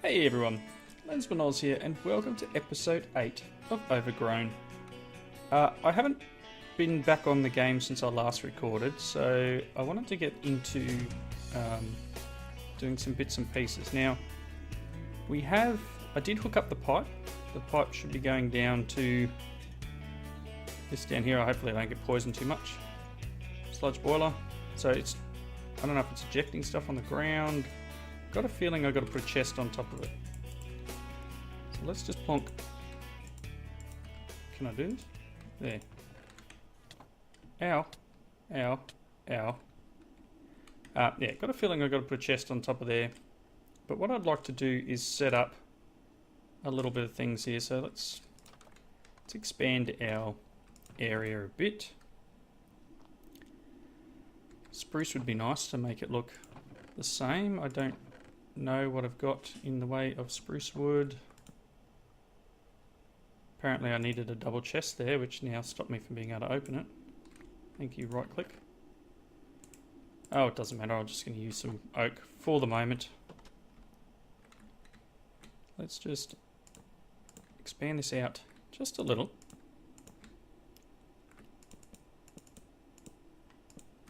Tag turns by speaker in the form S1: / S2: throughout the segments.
S1: Hey everyone, Lensman Oz here, and welcome to episode 8 of Overgrown. I haven't been back on the game since I last recorded, so I wanted to get into doing some bits and pieces. Now, I did hook up the pipe. The pipe should be going down to this down here. Hopefully I don't get poisoned too much. Sludge boiler. So I don't know if it's ejecting stuff on the ground. Got a feeling I've got to put a chest on top of it. So let's just plonk. Can I do this? There. Ow. Ow. Ow. Yeah, got a feeling I've got to put a chest on top of there. But what I'd like to do is set up a little bit of things here. So let's expand our area a bit. Spruce would be nice to make it look the same. I don't know what I've got in the way of spruce wood. Apparently I needed a double chest there, which now stopped me from being able to open it. Thank you, right click. Oh, it doesn't matter, I'm just going to use some oak for the moment. Let's just expand this out just a little.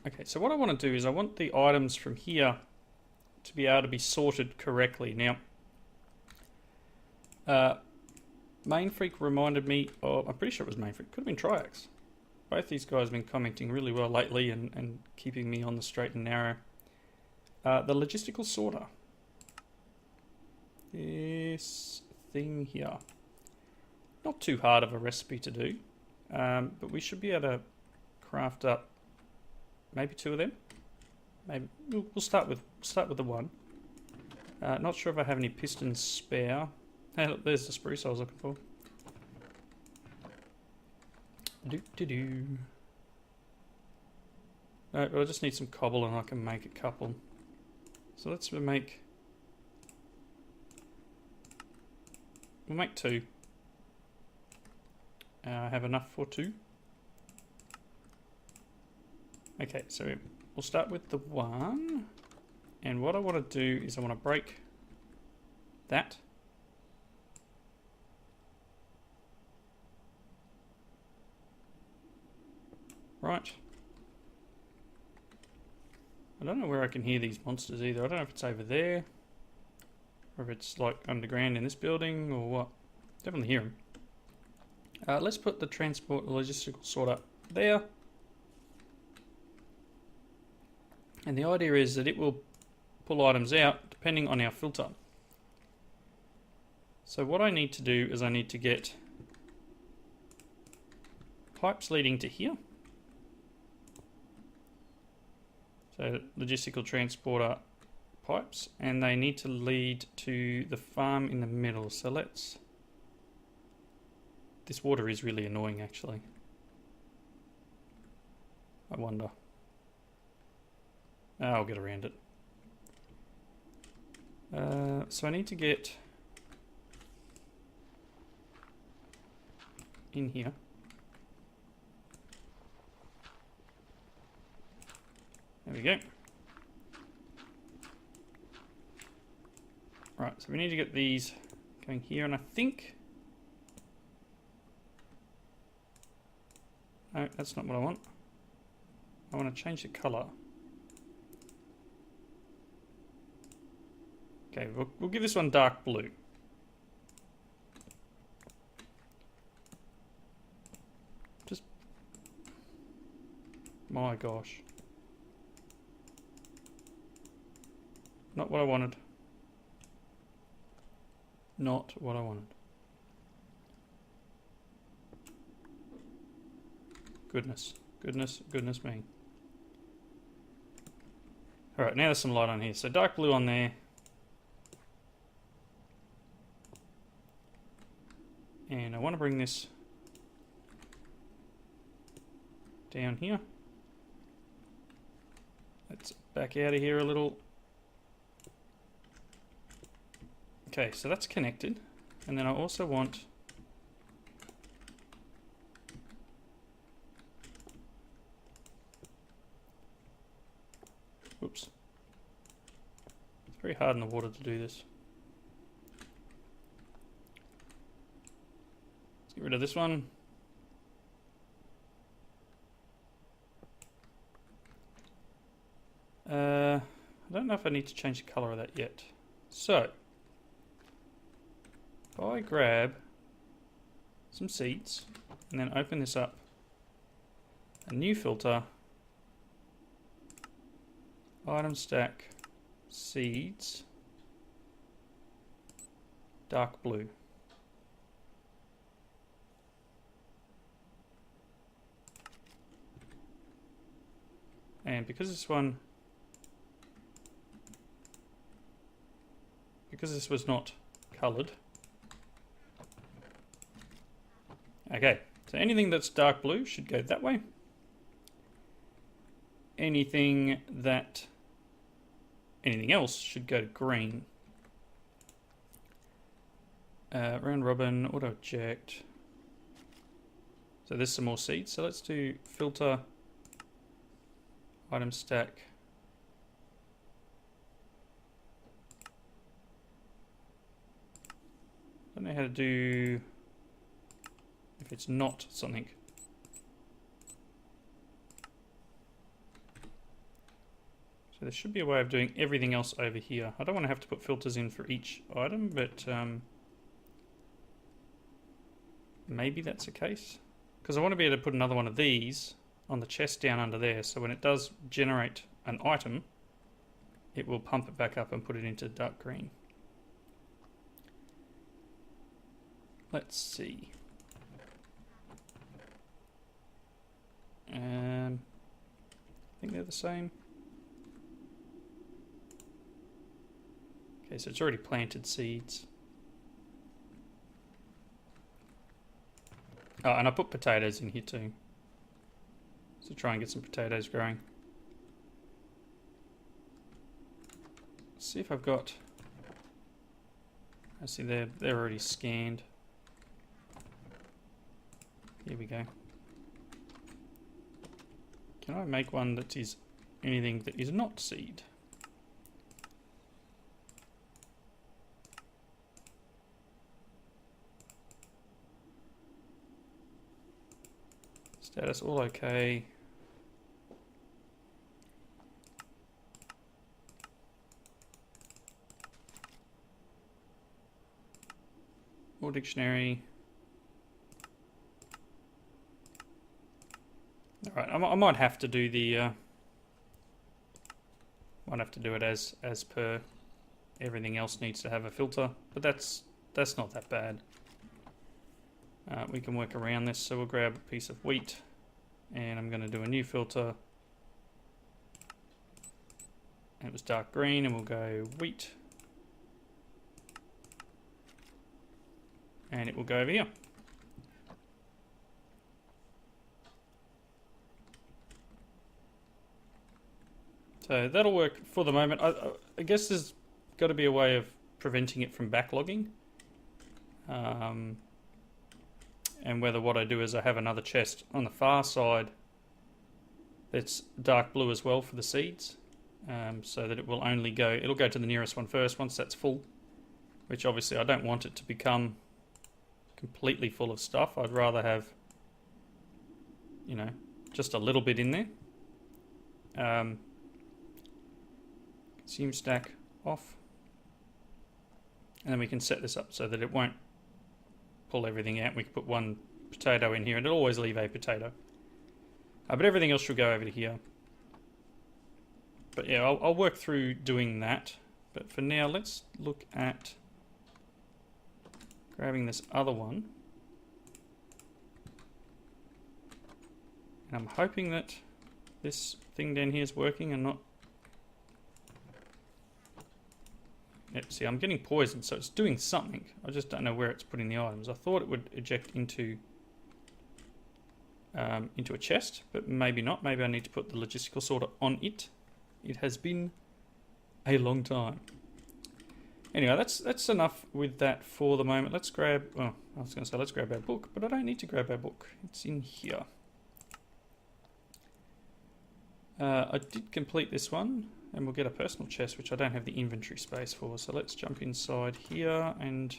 S1: Okay, so what I want to do is I want the items from here to be able to be sorted correctly. Now, Main Freak reminded me, I'm pretty sure it was Main Freak, could have been Triax. Both these guys have been commenting really well lately and keeping me on the straight and narrow. The logistical sorter. This thing here. Not too hard of a recipe to do, but we should be able to craft up maybe 2 of them. Maybe we'll start with the one. Not sure if I have any pistons spare. Hey, look, there's the spruce I was looking for. No, but I just need some cobble and I can make a couple. So let's make. We'll make 2. I have enough for 2. Okay, so we'll start with the 1, and what I want to do is I want to break that. Right. I don't know where I can hear these monsters either. I don't know if it's over there, or if it's like underground in this building, or what. Definitely hear them. Let's put the transport logistical sorter there. And the idea is that it will pull items out depending on our filter. So what I need to do is I need to get pipes leading to here. So logistical transporter pipes, and they need to lead to the farm in the middle. So this water is really annoying actually. I wonder. I'll get around it. So I need to get in here. There we go. Right, so we need to get these going here, and I think... No, that's not what I want. I want to change the colour. Okay, we'll give this one dark blue. Just... My gosh. Not what I wanted. Not what I wanted. Goodness. Goodness. Goodness me. Alright, now there's some light on here. So dark blue on there. And I want to bring this down here. Let's back out of here a little. Okay, so that's connected. And then I also want Oops. It's very hard in the water to do this. rid of this one. I don't know if I need to change the colour of that yet. So, if I grab some seeds and then open this up, a new filter, item stack, seeds, dark blue. And because this was not coloured. Okay, so anything that's dark blue should go that way. Anything else should go to green. Round robin, auto eject. So there's some more seeds. So let's do filter, item stack. I don't know how to do if it's not something. So there should be a way of doing everything else over here. I don't want to have to put filters in for each item, but maybe that's the case. Because I want to be able to put another one of these on the chest down under there, so when it does generate an item, it will pump it back up and put it into dark green. Let's see. I think they're the same. Okay, so it's already planted seeds. Oh, and I put potatoes in here too. So try and get some potatoes growing. Let's see if I've got... I see they're already scanned. Here we go. Can I make one that is anything that is not seed? Status all okay. More dictionary. Alright, I might have to do the might have to do it as per everything else needs to have a filter, but that's not that bad. We can work around this, so we'll grab a piece of wheat and I'm going to do a new filter. And it was dark green, and we'll go wheat. And it will go over here. So that'll work for the moment. I guess there's got to be a way of preventing it from backlogging. And whether what I do is I have another chest on the far side that's dark blue as well for the seeds. So that it will only go, it'll go to the nearest one first once that's full. Which obviously I don't want it to become completely full of stuff. I'd rather have, you know, just a little bit in there. Consume stack off, and then we can set this up so that it won't pull everything out. We can put one potato in here, and it'll always leave a potato, but everything else should go over to here. But yeah, I'll work through doing that, but for now let's look at grabbing this other one, and I'm hoping that this thing down here is working and not... Yep, see, I'm getting poisoned, so it's doing something. I just don't know where it's putting the items. I thought it would eject into a chest, but maybe not. Maybe I need to put the logistical sorter on it. It has been a long time. Anyway, that's enough with that for the moment. Let's grab... Oh, I was going to say let's grab our book, but I don't need to grab our book. It's in here. I did complete this one. And we'll get a personal chest, which I don't have the inventory space for. So let's jump inside here, and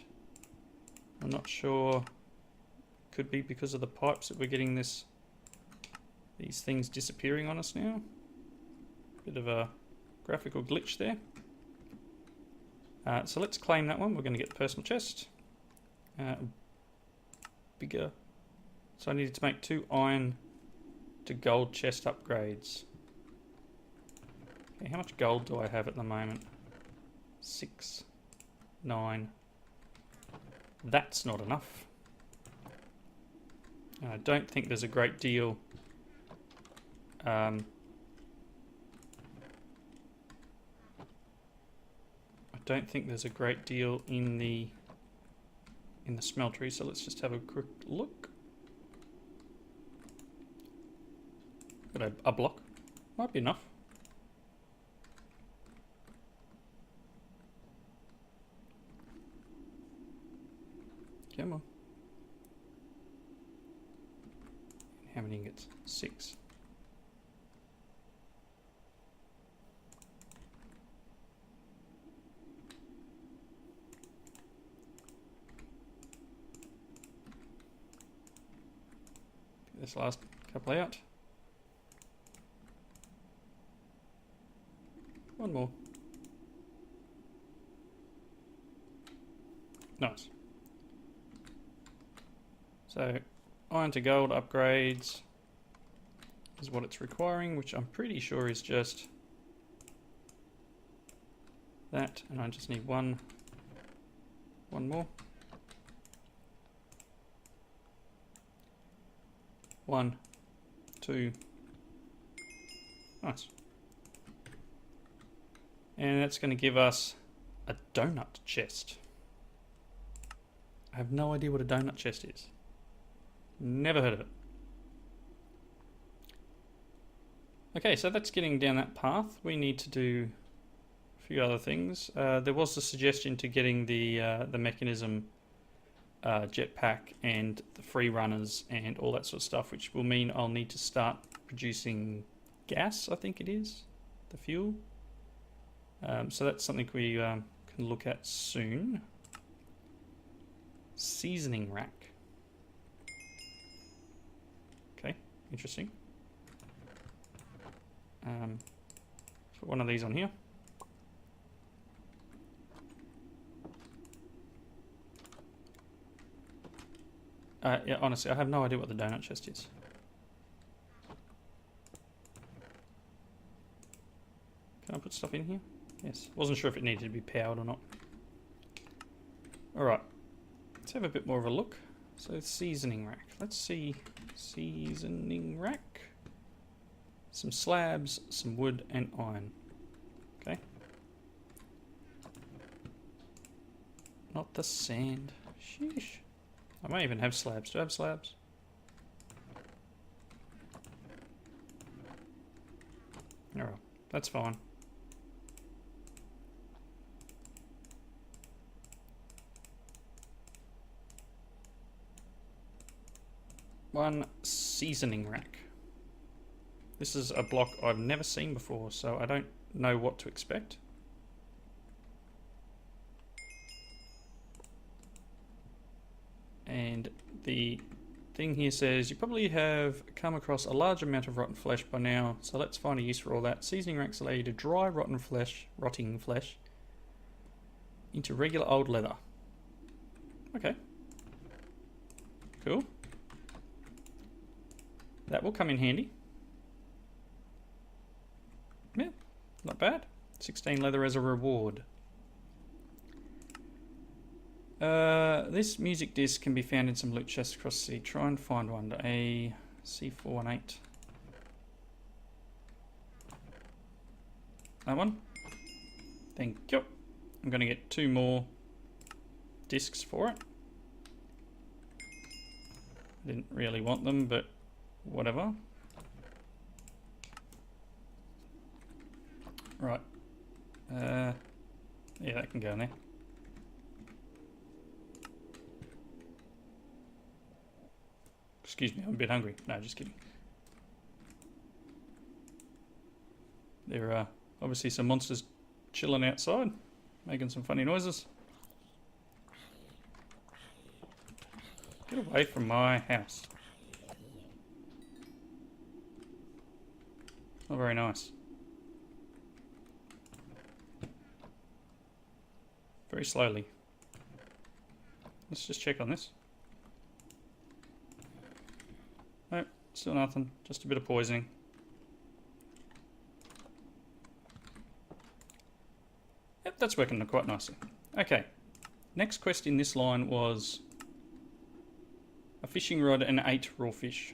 S1: I'm not sure could be because of the pipes that we're getting these things disappearing on us now. Bit of a graphical glitch there. So let's claim that one. We're going to get the personal chest. Bigger. So I needed to make 2 iron to gold chest upgrades. Okay, how much gold do I have at the moment? 6, 9. That's not enough. And I don't think there's a great deal. I don't think there's a great deal in the smeltery, so let's just have a quick look. Got a block. Might be enough. Come on. How many ingots? 6. Get this last couple out. One more. Nice. So, iron to gold upgrades is what it's requiring, which I'm pretty sure is just that, and I just need one more. 1, 2. Nice. And that's going to give us a donut chest. I have no idea what a donut chest is. Never heard of it. Okay, so that's getting down that path. We need to do a few other things. There was a suggestion to getting the Mekanism jetpack and the free runners and all that sort of stuff, which will mean I'll need to start producing gas, I think it is, the fuel. So that's something we can look at soon. Seasoning rack. Okay, interesting. Put one of these on here. Yeah, honestly, I have no idea what the donut chest is. Can I put stuff in here? Yes. Wasn't sure if it needed to be powered or not. Alright. Let's have a bit more of a look. So, seasoning rack. Let's see. Seasoning rack. Some slabs, some wood, and iron. Okay. Not the sand. Sheesh. I might even have slabs. Do I have slabs? Alright. That's fine. One seasoning rack. This is a block I've never seen before, so I don't know what to expect. And the thing here says, you probably have come across a large amount of rotten flesh by now, so let's find a use for all that. Seasoning racks allow you to dry rotting flesh into regular old leather. Okay. Cool. That will come in handy. Yeah, not bad. 16 leather as a reward. This music disc can be found in some loot chests across the sea. Try and find one. A C418. That one. Thank you. I'm going to get 2 more discs for it. Didn't really want them, but whatever. Right. Yeah, that can go in there. Excuse me, I'm a bit hungry. No, just kidding. There are obviously some monsters chilling outside, making some funny noises. Get away from my house. Not very nice. Very slowly. Let's just check on this. Nope, still nothing. Just a bit of poisoning. Yep, that's working quite nicely. Okay. Next quest in this line was a fishing rod and 8 raw fish.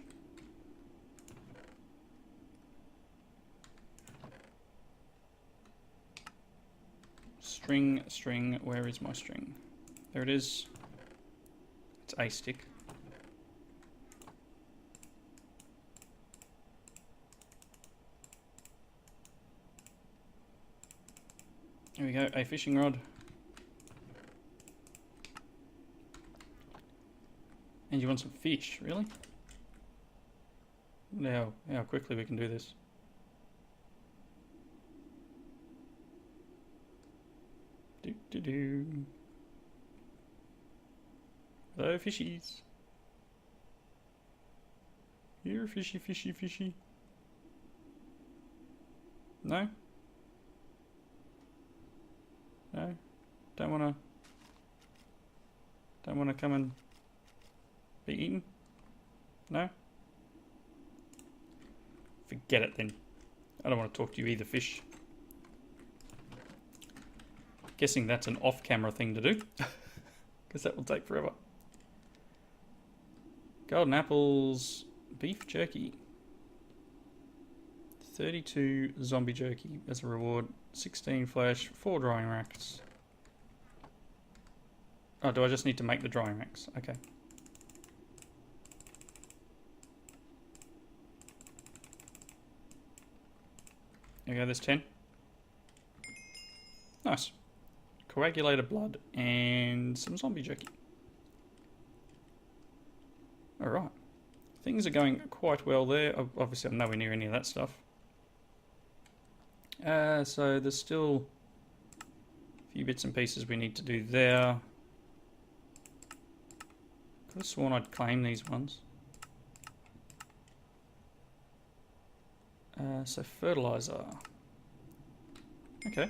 S1: String, where is my string? There it is. It's a stick. There we go, a fishing rod. And you want some fish, really? Now, how quickly we can do this. Do. Hello, fishies. Here, fishy, fishy, fishy. No? No? Don't wanna come and be eaten? No? Forget it then. I don't want to talk to you either, fish. Guessing that's an off-camera thing to do, because that will take forever. Golden apples, beef jerky, 32 zombie jerky as a reward, 16 flesh, 4 drying racks. Oh, do I just need to make the drying racks? Okay. There we go, there's 10. Nice. Coagulated blood and some zombie jerky. Alright. Things are going quite well there. Obviously I'm nowhere near any of that stuff. So there's still a few bits and pieces we need to do there. Could have sworn I'd claim these ones. So fertilizer. Okay.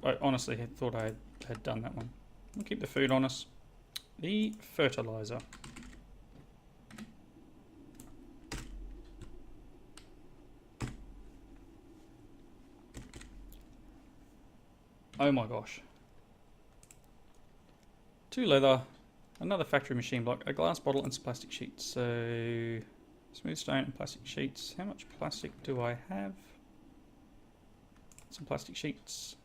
S1: I honestly had thought I had done that one. We'll keep the food on us. The fertilizer. Oh my gosh. 2 leather, another factory machine block, a glass bottle and some plastic sheets. So, smooth stone and plastic sheets. How much plastic do I have? Some plastic sheets.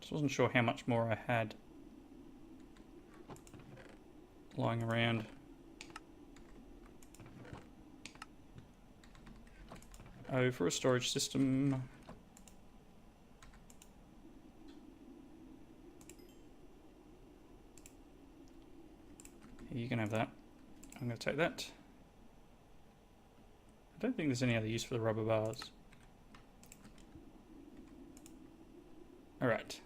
S1: Just wasn't sure how much more I had lying around. Oh, for a storage system. Here, you can have that. I'm going to take that. I don't think there's any other use for the rubber bars. Alright.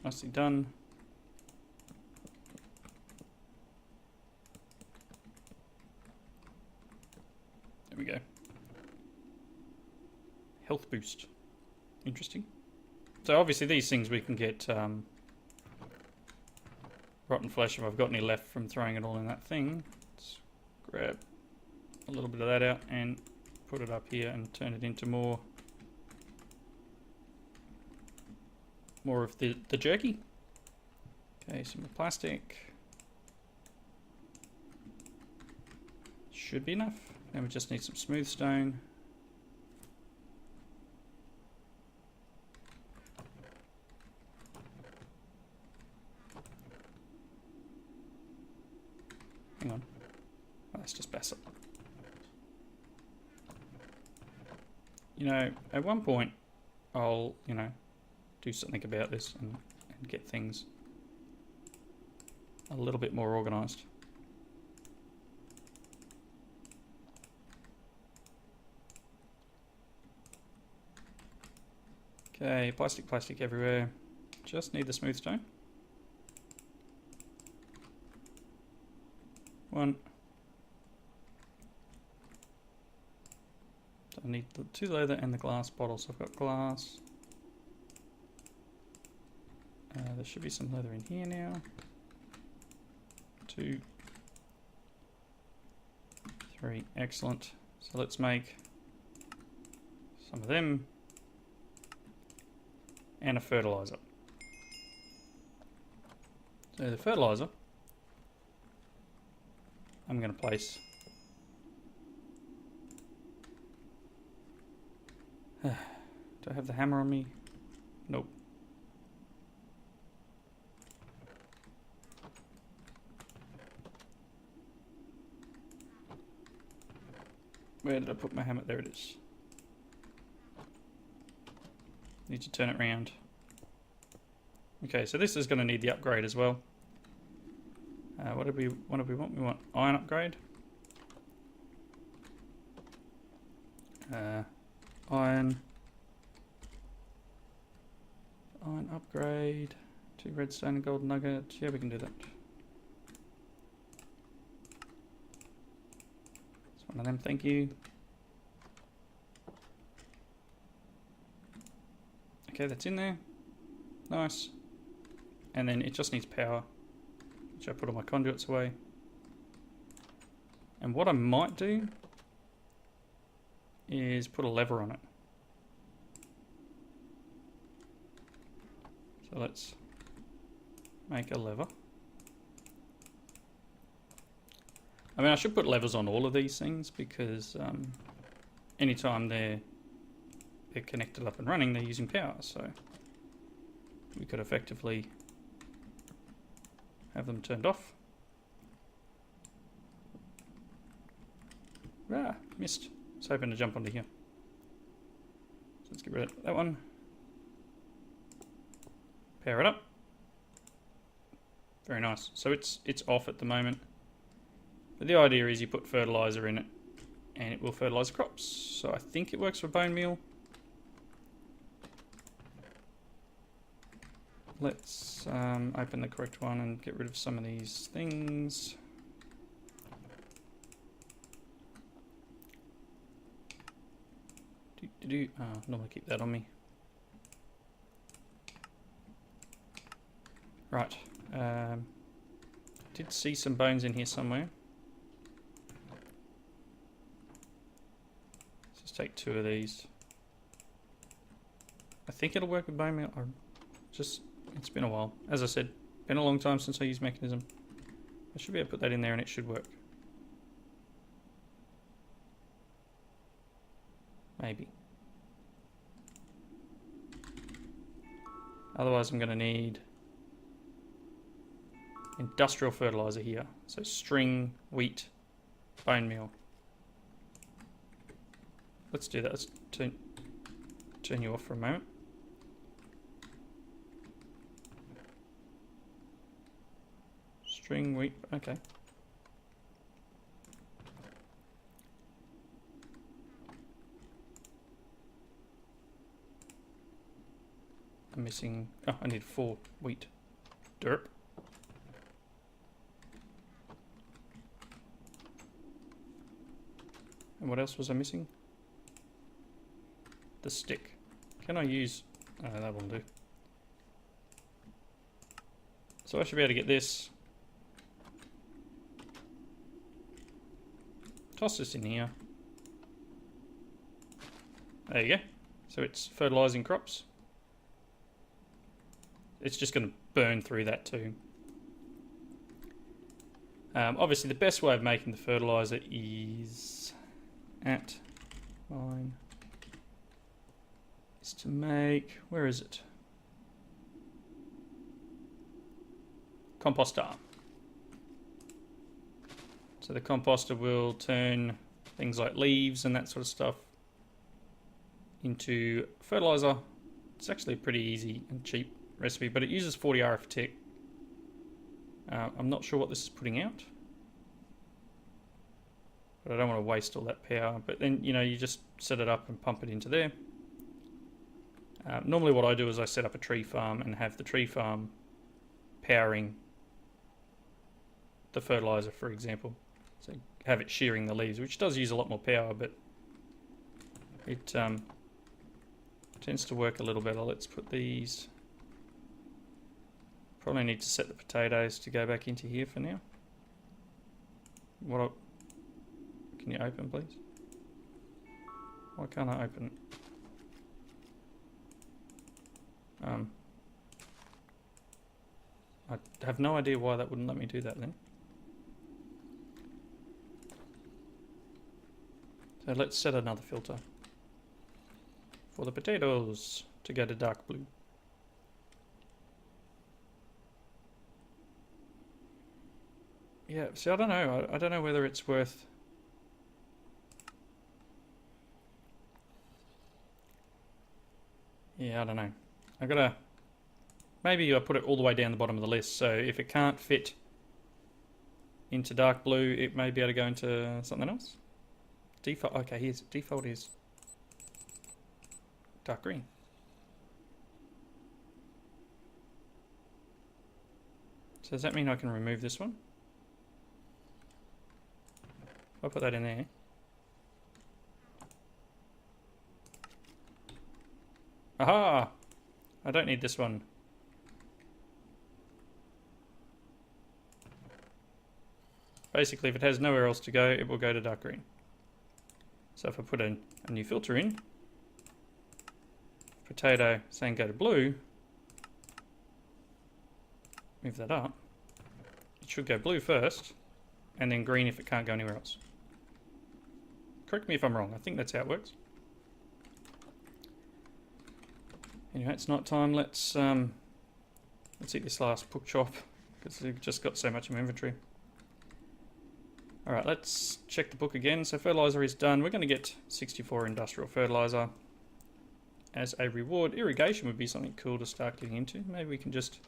S1: Nicely done. There we go. Health boost. Interesting. So obviously these things we can get rotten flesh if I've got any left from throwing it all in that thing. Let's grab a little bit of that out and put it up here and turn it into more of the jerky. Okay, some more plastic. Should be enough. Then we just need some smooth stone. Hang on. Oh, that's just bassett. You know, at one point I'll, do something about this and get things a little bit more organised. Okay, plastic everywhere. Just need the smooth stone. One. I need the 2 leather and the glass bottles. I've got glass. There should be some leather in here now. 2, 3, excellent. So let's make some of them and a fertilizer. So the fertilizer I'm going to place do I have the hammer on me? Nope. Where did I put my hammer? There it is. Need to turn it round. Okay, so this is going to need the upgrade as well. What do we want? We want iron upgrade. Iron upgrade. 2 redstone and gold nugget. Yeah, we can do that. It's one of them, thank you. Okay, that's in there. Nice. And then it just needs power, which I put all my conduits away. And what I might do is put a lever on it. So let's make a lever. I mean, I should put levers on all of these things because anytime they're connected up and running, they're using power. So we could effectively have them turned off. Ah, missed. I was hoping to jump onto here. So let's get rid of that one. Power it up. Very nice. So it's off at the moment. But the idea is you put fertilizer in it and it will fertilize crops. So I think it works for bone meal. Let's open the correct one and get rid of some of these things. Normally keep that on me. Right. Did see some bones in here somewhere. Let's just take 2 of these. I think it'll work with bone meal. It's been a while. As I said, been a long time since I used Mekanism. I should be able to put that in there and it should work. Maybe. Otherwise I'm going to need industrial fertilizer here. So string, wheat, bone meal. Let's do that. Let's turn you off for a moment. String, wheat, okay. I'm missing, oh, I need 4 wheat. Derp. And what else was I missing? The stick. Can I use, that will do. So I should be able to get this. Toss this in here. There you go. So it's fertilizing crops. It's just going to burn through that too. Obviously the best way of making the fertilizer is is to make, where is it? Composter. So the composter will turn things like leaves and that sort of stuff into fertilizer. It's actually a pretty easy and cheap recipe, but it uses 40 RF tick. I'm not sure what this is putting out, but I don't want to waste all that power. But then, you know, you just set it up and pump it into there. Normally what I do is I set up a tree farm and have the tree farm powering the fertilizer, for example. So have it shearing the leaves, which does use a lot more power, but it tends to work a little better. Let's put these... Probably need to set the potatoes to go back into here for now. Can you open, please? Why can't I open it? I have no idea why that wouldn't let me do that then. So let's set another filter for the potatoes to go to dark blue. Yeah, see, I don't know. I don't know whether it's worth... Yeah, I don't know. I gotta... Maybe I put it all the way down the bottom of the list, so if it can't fit into dark blue, it may be able to go into something else. Default, okay, here's default is dark green. So does that mean I can remove this one? I'll put that in there. Aha! I don't need this one. Basically, if it has nowhere else to go, it will go to dark green. So if I put a new filter in, potato saying go to blue, move that up, it should go blue first, and then green if it can't go anywhere else. Correct me if I'm wrong, I think that's how it works. Anyway, it's night time. Let's eat this last pork chop because we've just got so much in my inventory. Alright, let's check the book again. So fertilizer is done. We're going to get 64 industrial fertilizer as a reward. Irrigation would be something cool to start getting into. Maybe we can just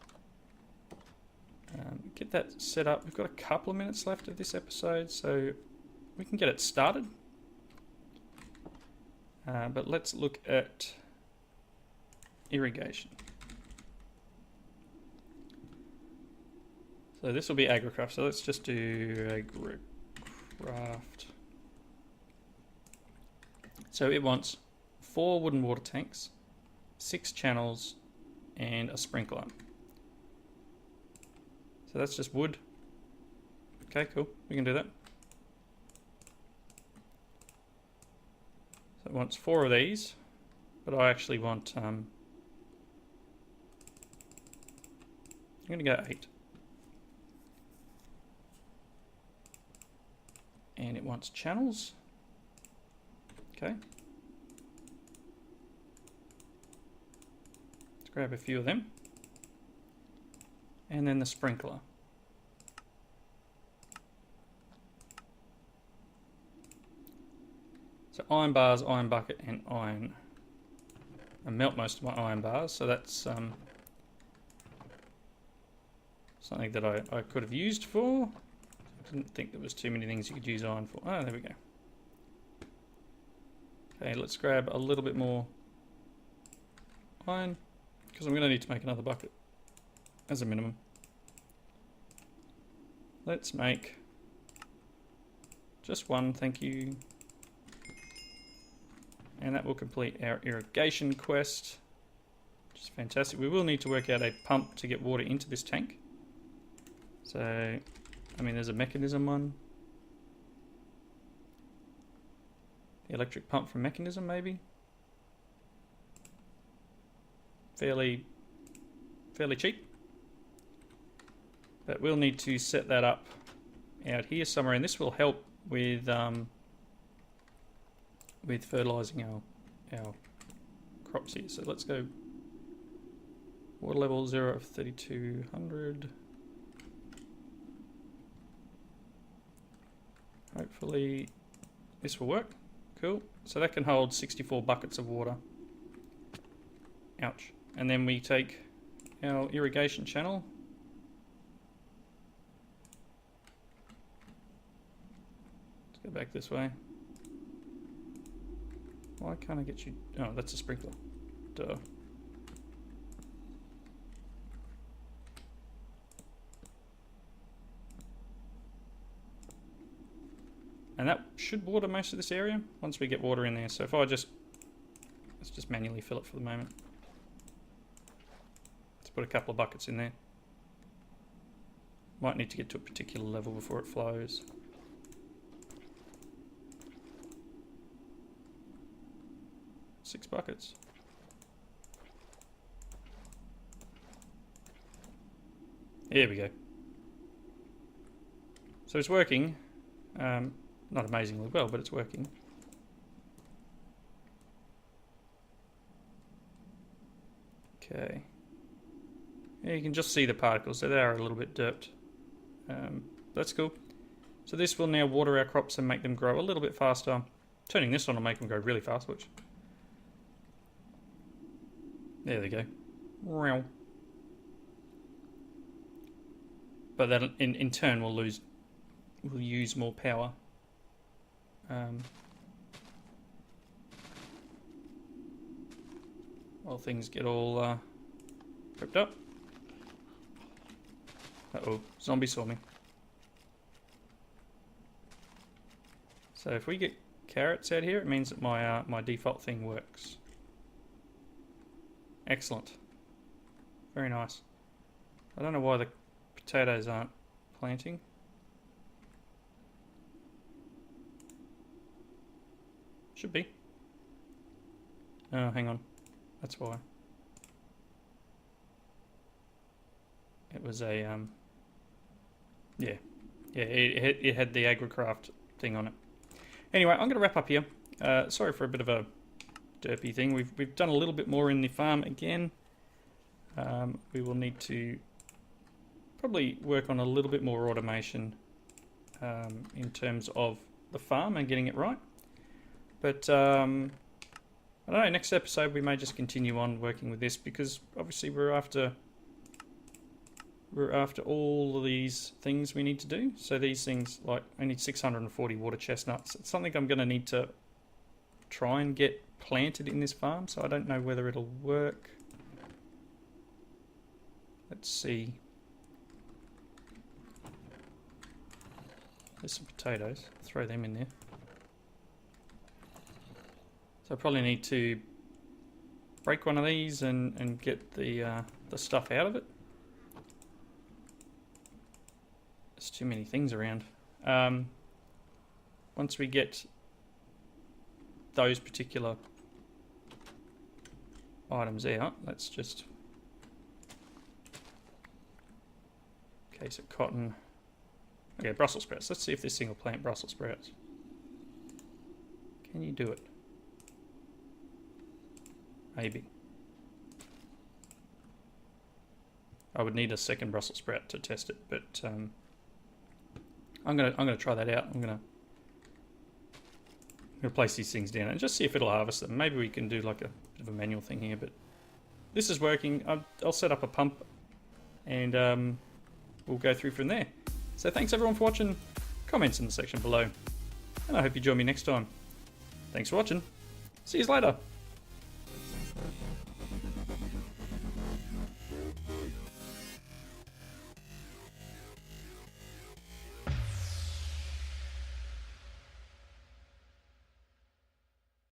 S1: get that set up. We've got a couple of minutes left of this episode, so we can get it started. But let's look at irrigation. So this will be agricraft. So let's just do agricraft. So it wants 4 wooden water tanks, 6 channels, and a sprinkler. So that's just wood. Okay, cool. We can do that. So it wants 4 of these, but I actually want I'm going to go 8. And it wants channels. Okay. Let's grab a few of them. And then the sprinkler. So iron bars, iron bucket, and iron. I melt most of my iron bars, so that's something that I could have used for. I didn't think there was too many things you could use iron for. Oh, there we go. Okay, let's grab a little bit more iron, because I'm going to need to make another bucket as a minimum. Let's make just one, thank you. And that will complete our irrigation quest, which is fantastic. We will need to work out a pump to get water into this tank. So, I mean, there's a Mekanism one. The electric pump from Mekanism, maybe? Fairly cheap. But we'll need to set that up out here somewhere, and this will help with fertilizing our crops here. So let's go water level 0 of 3200. Hopefully this will work. Cool. So that can hold 64 buckets of water. Ouch. And then we take our irrigation channel. Let's go back this way. Why can't I get you? Oh, that's a sprinkler. Duh. And that should water most of this area once we get water in there. So if I let's just manually fill it for the moment. Let's put a couple of buckets in there. Might need to get to a particular level before it flows. Six buckets. Here we go. So it's working. Not amazingly well, but it's working. Okay. Yeah, you can just see the particles, so they are a little bit derped. That's cool. So this will now water our crops and make them grow a little bit faster. Turning this on will make them grow really fast, which... There they go. But that in turn we'll use more power. While things get all ripped up. Uh-oh, zombie saw me. So if we get carrots out here, it means that my default thing works. Excellent. Very nice. I don't know why the potatoes aren't planting. Should be. Oh, hang on. That's why. It was a, yeah. Yeah, it had the agricraft thing on it. Anyway, I'm going to wrap up here. Sorry for a bit of a derpy thing. We've done a little bit more in the farm again. We will need to probably work on a little bit more automation in terms of the farm and getting it right. But I don't know, next episode we may just continue on working with this, because obviously we're after all of these things we need to do. So these things, like, I need 640 water chestnuts. It's something I'm going to need to try and get planted in this farm, so I don't know whether it'll work. Let's see. There's some potatoes. Throw them in there. So I probably need to break one of these and get the stuff out of it. There's too many things around. Once we get those particular items out, let's just... Case of cotton. Okay, Brussels sprouts. Let's see if this thing will plant Brussels sprouts. Can you do it? Maybe. I would need a second Brussels sprout to test it, but I'm gonna try that out. I'm gonna place these things down and just see if it'll harvest them. Maybe we can do like a bit of a manual thing here, but this is working. I'll set up a pump and we'll go through from there. So thanks everyone for watching. Comments in the section below, and I hope you join me next time. Thanks for watching. See you later.